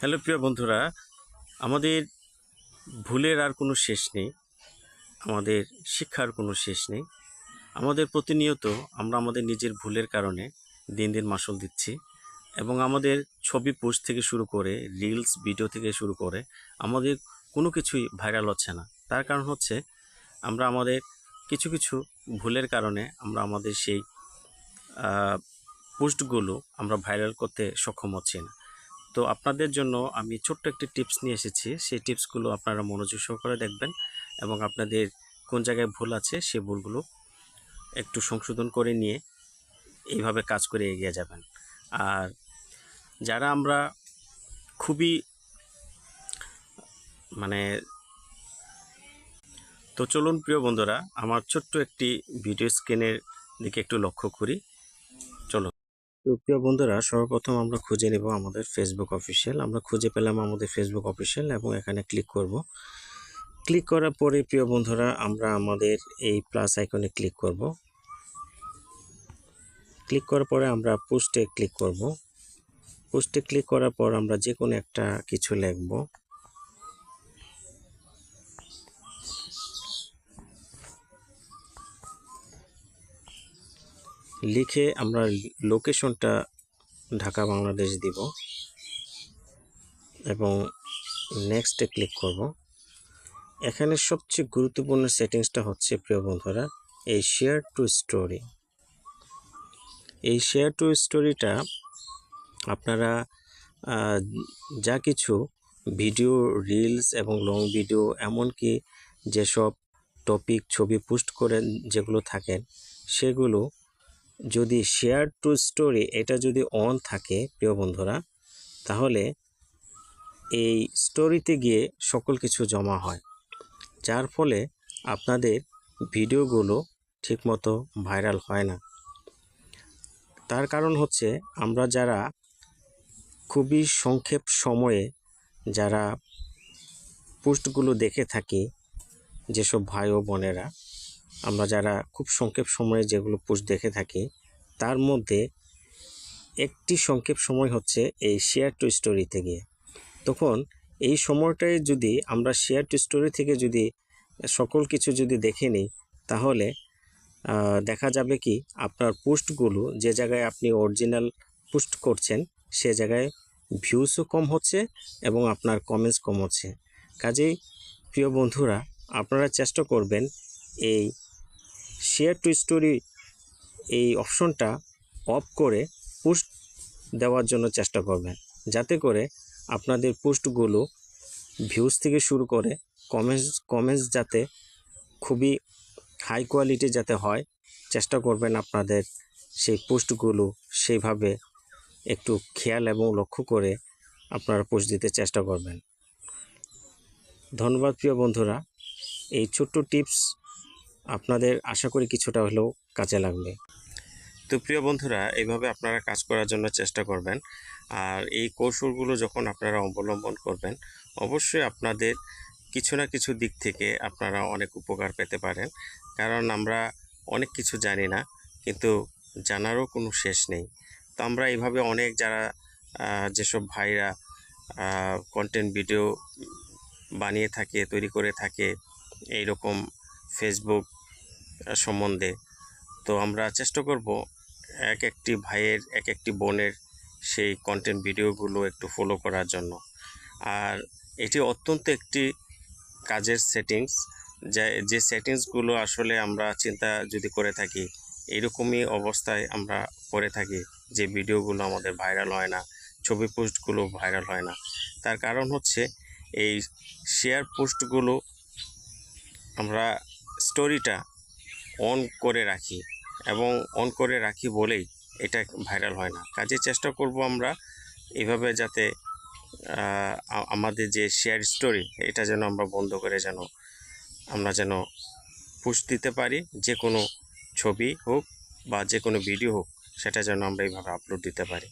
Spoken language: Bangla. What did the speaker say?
হ্যালো প্রিয় বন্ধুরা, আমাদের ভুলের আর কোনো শেষ নেই, আমাদের শিক্ষার কোনো শেষ নেই। আমাদের প্রতিনিয়ত আমরা আমাদের নিজের ভুলের কারণে দিন দিন মাসুল দিচ্ছি এবং আমাদের ছবি পোস্ট থেকে শুরু করে রিলস ভিডিও থেকে শুরু করে আমাদের কোনো কিছুই ভাইরাল হচ্ছে না। তার কারণ হচ্ছে আমরা আমাদের কিছু কিছু ভুলের কারণে আমরা আমাদের সেই পোস্টগুলো আমরা ভাইরাল করতে সক্ষম হচ্ছি না। তো আপনাদের জন্য আমি ছোট্ট একটি টিপস নিয়ে এসেছি। সেই টিপসগুলো আপনারা মনোযোগ সহকারে দেখবেন এবং আপনাদের কোন জায়গায় ভুল আছে সেই ভুলগুলো একটু সংশোধন করে নিয়ে এইভাবে কাজ করে এগিয়ে যাবেন। আর যারা আমরা খুবই মানে তো চলুন প্রিয় বন্ধুরা, আমার ছোট্ট একটি ভিডিও স্ক্রিনের দিকে একটু লক্ষ্য করি। চলুন। তো প্রিয় বন্ধুরা, সর্বপ্রথম আমরা খুঁজে নেব আমাদের ফেসবুক অফিসিয়াল। আমরা খুঁজে পেলাম আমাদের ফেসবুক অফিসিয়াল এবং এখানে ক্লিক করব। ক্লিক করার পরে প্রিয় বন্ধুরা, আমরা আমাদের এই প্লাস আইকনে ক্লিক করব। ক্লিক করার পরে আমরা পোস্টে ক্লিক করব। পোস্টে ক্লিক করার পর আমরা যে কোনো একটা কিছু লিখব। লিখে আমরা লোকেশনটা ঢাকা বাংলাদেশ দিব এবং নেক্সটে ক্লিক করব। এখানে সবচেয়ে গুরুত্বপূর্ণ সেটিংসটা হচ্ছে প্রিয় বন্ধুরা এই শেয়ার টু স্টোরি। এই শেয়ার টু স্টোরিটা আপনারা যা কিছু ভিডিও, রিলস এবং লং ভিডিও, এমনকি যেসব টপিক ছবি পোস্ট করেন যেগুলো থাকেন, সেগুলো যদি শেয়ার টু স্টোরি এটা যদি অন থাকে প্রিয় বন্ধুরা, তাহলে এই স্টোরিতে গিয়ে সকল কিছু জমা হয়, যার ফলে আপনাদের ভিডিওগুলো ঠিকমতো ভাইরাল হয় না। তার কারণ হচ্ছে আমরা যারা খুবই সংক্ষেপ সময়ে যারা পোস্টগুলো দেখে থাকি, যেসব ভাই ও বোনেরা, আমরা যারা খুব সংক্ষেপ সময়ে যেগুলো পোস্ট দেখে থাকি, তার মধ্যে একটি সংক্ষেপ সময় হচ্ছে এই শেয়ার টু স্টোরিতে গিয়ে। তখন এই সময়টায় যদি আমরা শেয়ার টু স্টোরি থেকে যদি সকল কিছু যদি দেখে নিই, তাহলে দেখা যাবে কি আপনার পোস্টগুলো যে জায়গায় আপনি অরিজিনাল পোস্ট করছেন সে জায়গায় ভিউসও কম হচ্ছে এবং আপনার কমেন্টস কম হচ্ছে। কাজেই প্রিয় বন্ধুরা, আপনারা চেষ্টা করবেন এই শেয়ার টু স্টোরি এই অপশনটা অফ করে পোস্ট দেওয়ার জন্য চেষ্টা করবেন, যাতে করে আপনাদের পোস্টগুলো ভিউজ থেকে শুরু করে কমেন্টস যাতে খুবই হাই কোয়ালিটি যাতে হয়, চেষ্টা করবেন আপনাদের সেই পোস্টগুলো সেইভাবে একটু খেয়াল এবং লক্ষ্য করে আপনারা পোস্ট দিতে চেষ্টা করবেন। ধন্যবাদ প্রিয় বন্ধুরা। এই ছোট্ট টিপস আপনাদের আশা করি কিছুটা হলেও কাজে লাগবে। তো প্রিয় বন্ধুরা, এইভাবে আপনারা কাজ করার জন্য চেষ্টা করবেন। আর এই কৌশলগুলো যখন আপনারা অবলম্বন করবেন, অবশ্যই আপনাদের কিছু না কিছু দিক থেকে আপনারা অনেক উপকার পেতে পারেন। কারণ আমরা অনেক কিছু জানি না, কিন্তু জানারও কোনো শেষ নেই। তো আমরা এইভাবে অনেক যারা যেসব ভাইরা কন্টেন্ট ভিডিও বানিয়ে থাকে, তৈরি করে থাকে এইরকম ফেসবুক সম্বন্ধে, তো আমরা চেষ্টা করব এক একটি ভাইয়ের, এক একটি বোনের সেই কন্টেন্ট ভিডিওগুলো একটু ফলো করার জন্য। আর এটি অত্যন্ত একটি কাজের সেটিংস, যে সেটিংসগুলো আসলে আমরা চিন্তা যদি করে থাকি, এইরকমই অবস্থায় আমরা করে থাকি যে ভিডিওগুলো আমাদের ভাইরাল হয় না, ছবি পোস্টগুলো ভাইরাল হয় না। তার কারণ হচ্ছে এই শেয়ার পোস্টগুলো আমরা স্টোরিটা অন করে রাখি এবং অন করে রাখি বলেই এটা ভাইরাল হয় না। কাজে চেষ্টা করব আমরা এইভাবে যাতে আমাদের যে শেয়ার স্টোরি এটা যেন আমরা বন্ধ করে আমরা যেন পোস্ট দিতে পারি, যে কোনো ছবি হোক বা যে কোনো ভিডিও হোক, সেটা যেন আমরা এইভাবে আপলোড দিতে পারি।